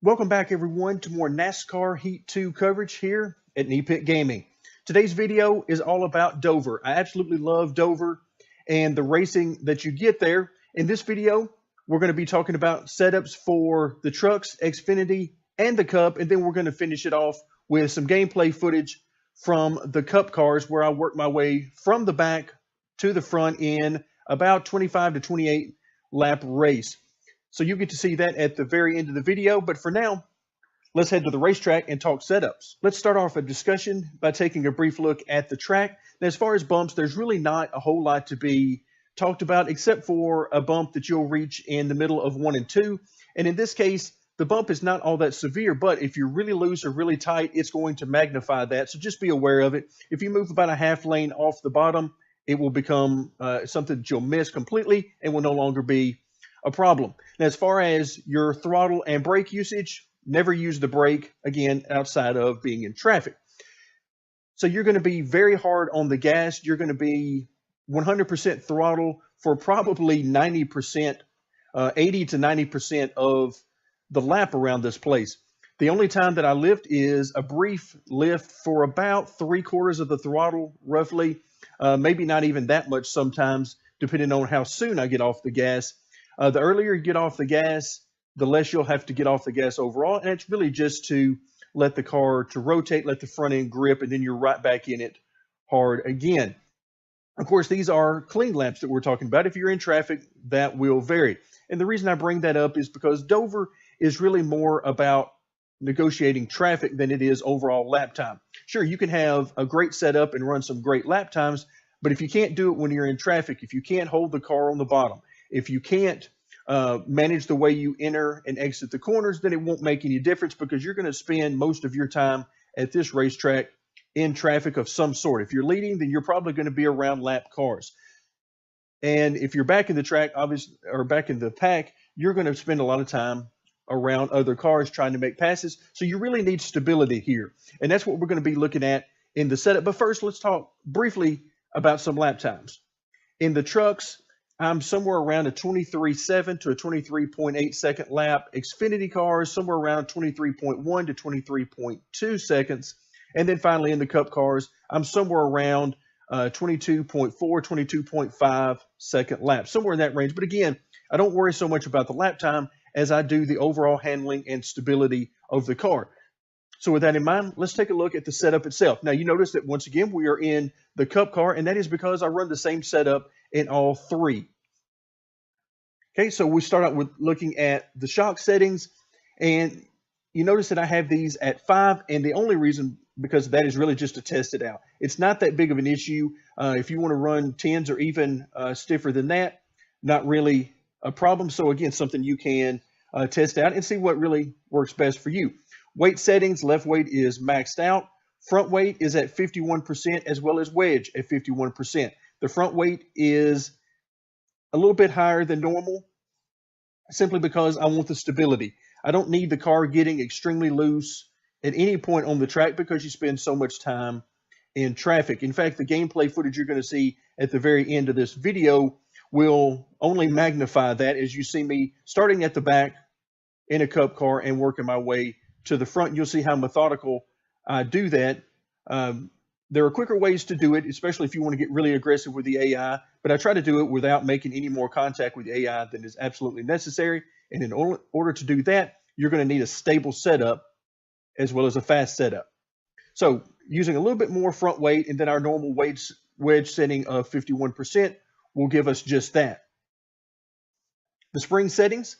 Welcome back everyone to more NASCAR Heat 2 coverage here at Knee Pit Gaming. Today's video is all about Dover. I absolutely love Dover and the racing that you get there. In this video, we're going to be talking about setups for the trucks, Xfinity, and the Cup, and then we're going to finish it off with some gameplay footage from the Cup cars where I work my way from the back to the front in about 25 to 28 lap race. So you get to see that at the very end of the video. But for now, let's head to the racetrack and talk setups. Let's start off a discussion by taking a brief look at the track. Now, as far as bumps, there's really not a whole lot to be talked about except for a bump that you'll reach in the middle of 1 and 2. And in this case, the bump is not all that severe, but if you're really loose or really tight, it's going to magnify that. So just be aware of it. If you move about a half lane off the bottom, it will become something that you'll miss completely and will no longer be a problem. Now, as far as your throttle and brake usage, never use the brake, again, outside of being in traffic. So you're going to be very hard on the gas. You're going to be 100% throttle for probably 90%, 80 to 90% of the lap around this place. The only time that I lift is a brief lift for about 3/4 of the throttle, roughly. Maybe not even that much sometimes, depending on how soon I get off the gas. The earlier you get off the gas, the less you'll have to get off the gas overall. And it's really just to let the car to rotate, let the front end grip, and then you're right back in it hard again. Of course, these are clean laps that we're talking about. If you're in traffic, that will vary. And the reason I bring that up is because Dover is really more about negotiating traffic than it is overall lap time. Sure, you can have a great setup and run some great lap times, but if you can't do it when you're in traffic, if you can't hold the car on the bottom, if you can't manage the way you enter and exit the corners, then it won't make any difference because you're going to spend most of your time at this racetrack in traffic of some sort. If you're leading, then you're probably going to be around lap cars. And if you're back in the track, obviously, or back in the pack, you're going to spend a lot of time around other cars trying to make passes. So you really need stability here. And that's what we're going to be looking at in the setup. But first, let's talk briefly about some lap times. In the trucks, I'm somewhere around a 23.7 to a 23.8 second lap. Xfinity cars, somewhere around 23.1 to 23.2 seconds. And then finally in the Cup cars, I'm somewhere around 22.4, 22.5 second lap, somewhere in that range. But again, I don't worry so much about the lap time as I do the overall handling and stability of the car. So with that in mind, let's take a look at the setup itself. Now, you notice that once again, we are in the Cup car, and that is because I run the same setup in all three. Okay, so we start out with looking at the shock settings, and you notice that I have these at 5, and the only reason because that is really just to test it out. It's not that big of an issue. If you want to run 10s or even stiffer than that, not really a problem. So again, something you can test out and see what really works best for you. Weight settings, left weight is maxed out. Front weight is at 51% as well as wedge at 51%. The front weight is a little bit higher than normal simply because I want the stability. I don't need the car getting extremely loose at any point on the track because you spend so much time in traffic. In fact, the gameplay footage you're going to see at the very end of this video will only magnify that as you see me starting at the back in a Cup car and working my way to the front. You'll see how methodical I do that. There are quicker ways to do it, especially if you want to get really aggressive with the AI, but I try to do it without making any more contact with the AI than is absolutely necessary. And in order to do that, you're going to need a stable setup as well as a fast setup. So using a little bit more front weight and then our normal wedge setting of 51% will give us just that. The spring settings,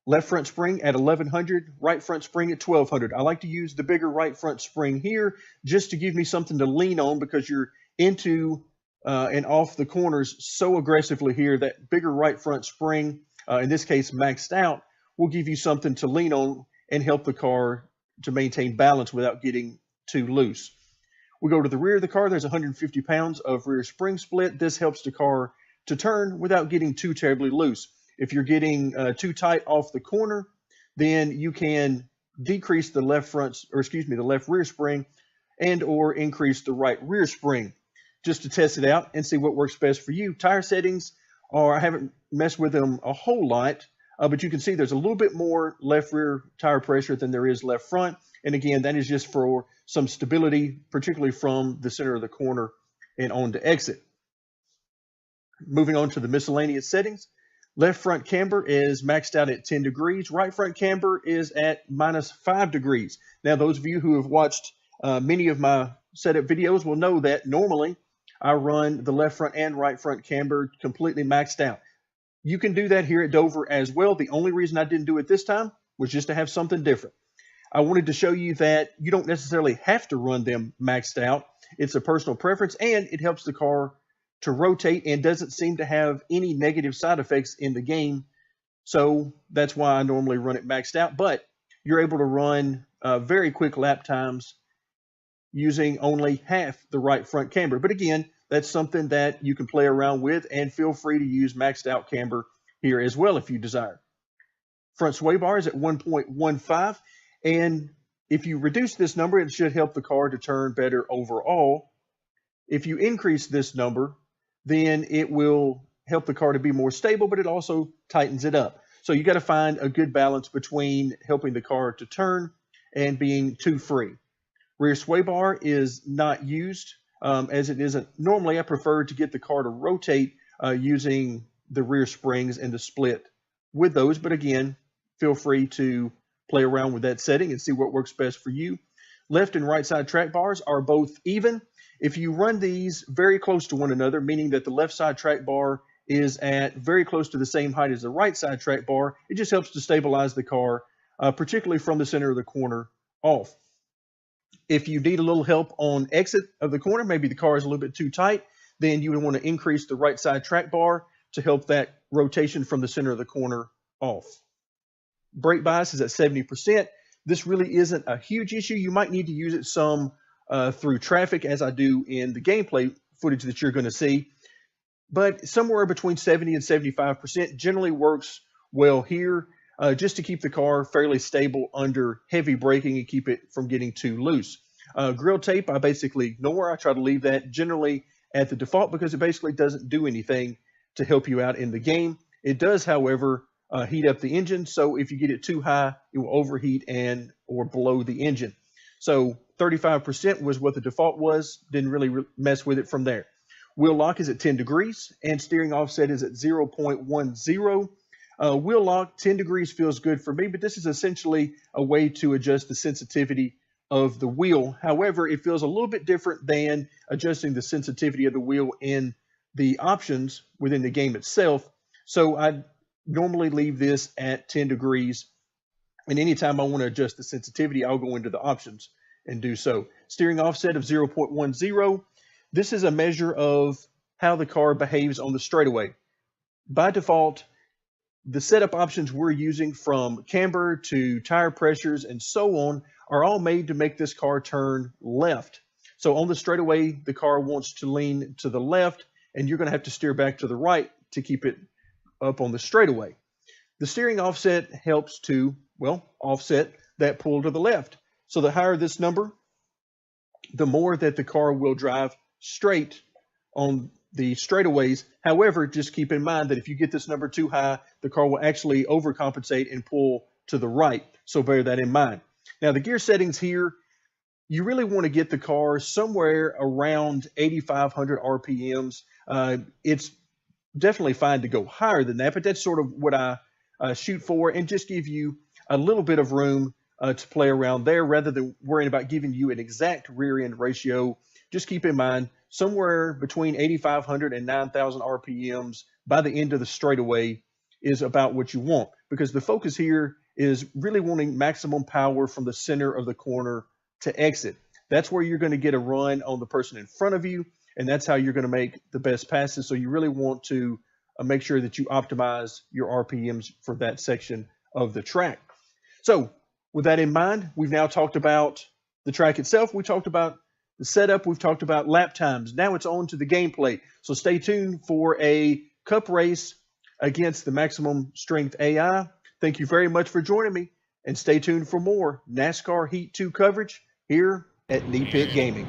left front spring at 1100, right front spring at 1200. I like to use the bigger right front spring here just to give me something to lean on because you're into and off the corners so aggressively here. That bigger right front spring, in this case maxed out, will give you something to lean on and help the car to maintain balance without getting too loose. We go to the rear of the car. There's 150 pounds of rear spring split. This helps the car to turn without getting too terribly loose. If you're getting too tight off the corner, then you can decrease the left rear spring and or increase the right rear spring just to test it out and see what works best for you. Tire settings I haven't messed with them a whole lot. but you can see there's a little bit more left rear tire pressure than there is left front. And again, that is just for some stability, particularly from the center of the corner and on to exit. Moving on to the miscellaneous settings. Left front camber is maxed out at 10 degrees. Right front camber is at -5 degrees. Now, those of you who have watched many of my setup videos will know that normally I run the left front and right front camber completely maxed out. You can do that here at Dover as well. The only reason I didn't do it this time was just to have something different. I wanted to show you that you don't necessarily have to run them maxed out. It's a personal preference, and it helps the car to rotate and doesn't seem to have any negative side effects in the game. So that's why I normally run it maxed out, but you're able to run very quick lap times using only half the right front camber. But again, that's something that you can play around with, and feel free to use maxed out camber here as well if you desire. Front sway bar is at 1.15, and if you reduce this number, it should help the car to turn better overall. If you increase this number, then it will help the car to be more stable, but it also tightens it up. So you got to find a good balance between helping the car to turn and being too free. Rear sway bar is not used as it isn't. Normally, I prefer to get the car to rotate using the rear springs and the split with those. But again, feel free to play around with that setting and see what works best for you. Left and right side track bars are both even. If you run these very close to one another, meaning that the left side track bar is at very close to the same height as the right side track bar, it just helps to stabilize the car, particularly from the center of the corner off. If you need a little help on exit of the corner, maybe the car is a little bit too tight, then you would want to increase the right side track bar to help that rotation from the center of the corner off. Brake bias is at 70%. This really isn't a huge issue. You might need to use it some through traffic, as I do in the gameplay footage that you're going to see. But somewhere between 70 and 75% generally works well here, just to keep the car fairly stable under heavy braking and keep it from getting too loose. Grill tape, I basically ignore. I try to leave that generally at the default because it basically doesn't do anything to help you out in the game. It does, however, heat up the engine. So if you get it too high, it will overheat and or blow the engine. So 35% was what the default was. Didn't really mess with it from there. Wheel lock is at 10 degrees and steering offset is at 0.10. Wheel lock, 10 degrees feels good for me, but this is essentially a way to adjust the sensitivity of the wheel. However, it feels a little bit different than adjusting the sensitivity of the wheel in the options within the game itself. So I normally leave this at 10 degrees. And anytime I want to adjust the sensitivity, I'll go into the options and do so. Steering offset of 0.10. This is a measure of how the car behaves on the straightaway. By default, the setup options we're using, from camber to tire pressures and so on, are all made to make this car turn left. So on the straightaway, the car wants to lean to the left, and you're going to have to steer back to the right to keep it up on the straightaway. The steering offset helps to, well, offset that pull to the left. So the higher this number, the more that the car will drive straight on the straightaways. However, just keep in mind that if you get this number too high, the car will actually overcompensate and pull to the right. So bear that in mind. Now, the gear settings here, you really want to get the car somewhere around 8,500 RPMs. It's definitely fine to go higher than that, but that's sort of what I shoot for, and just give you a little bit of room to play around there rather than worrying about giving you an exact rear end ratio. Just keep in mind somewhere between 8,500 and 9,000 RPMs by the end of the straightaway is about what you want, because the focus here is really wanting maximum power from the center of the corner to exit. That's where you're going to get a run on the person in front of you, and that's how you're going to make the best passes. So you really want to make sure that you optimize your RPMs for that section of the track. So with that in mind, we've now talked about the track itself. We talked about the setup. We've talked about lap times. Now it's on to the gameplay. So stay tuned for a cup race against the Maximum Strength AI. Thank you very much for joining me, and stay tuned for more NASCAR Heat 2 coverage here at Knee Pit Gaming.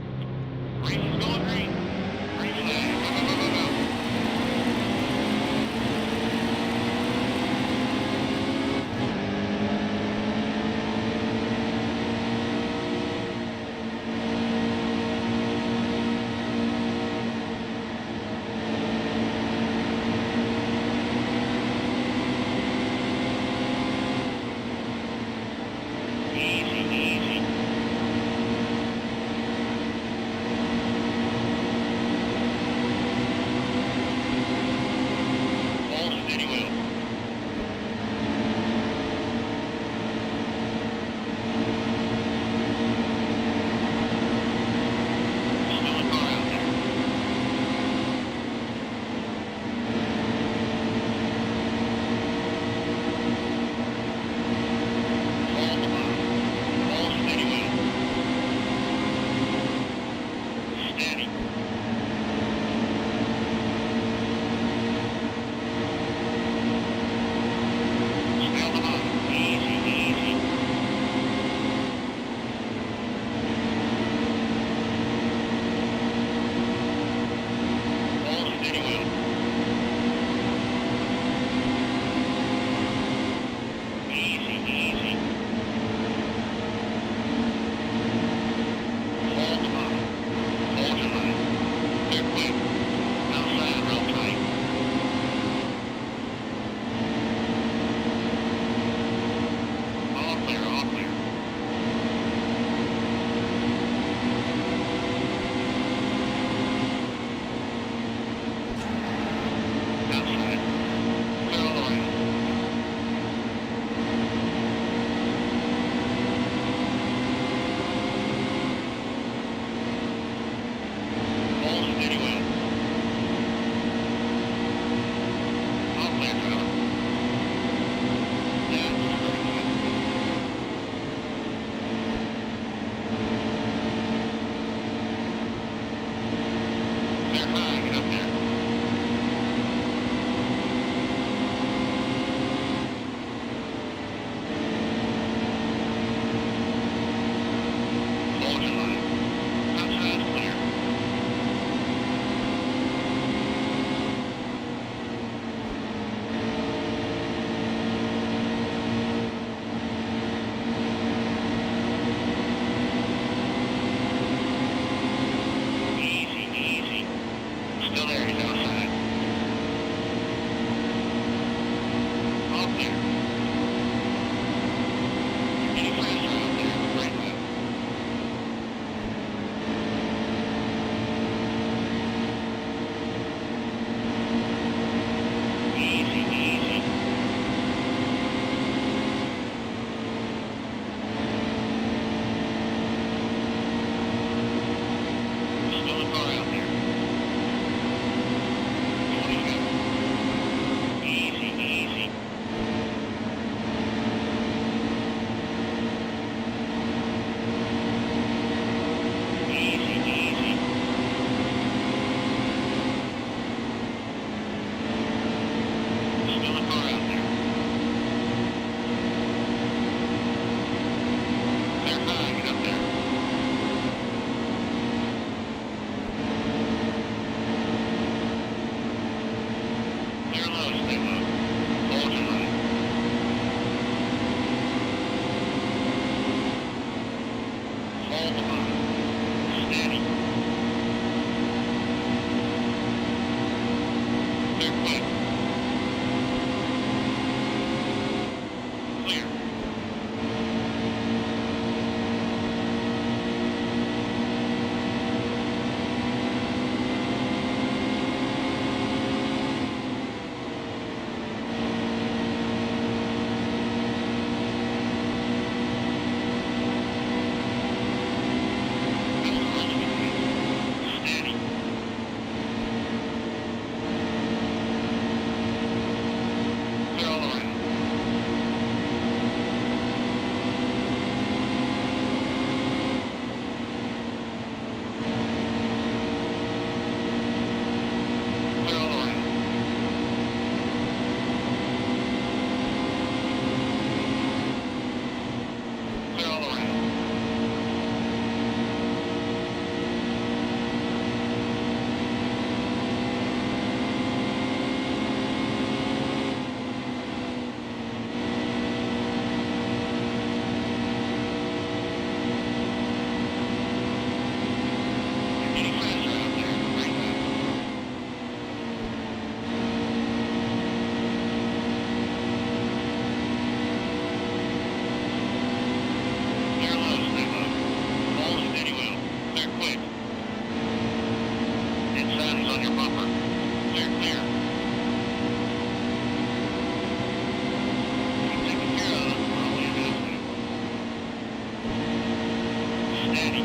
Daddy.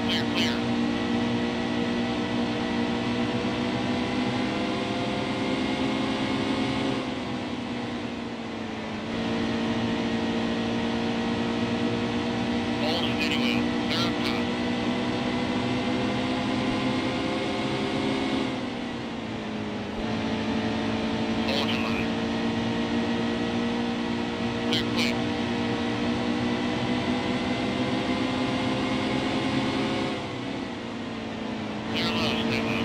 Clear, clear. Hold it, steady wheel. Clear up top. Hold your line. Clear, quick. Clear low, stay low.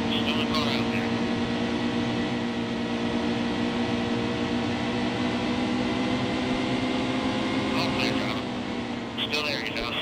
There's another car out there. All clear, driver. Still there, he's out.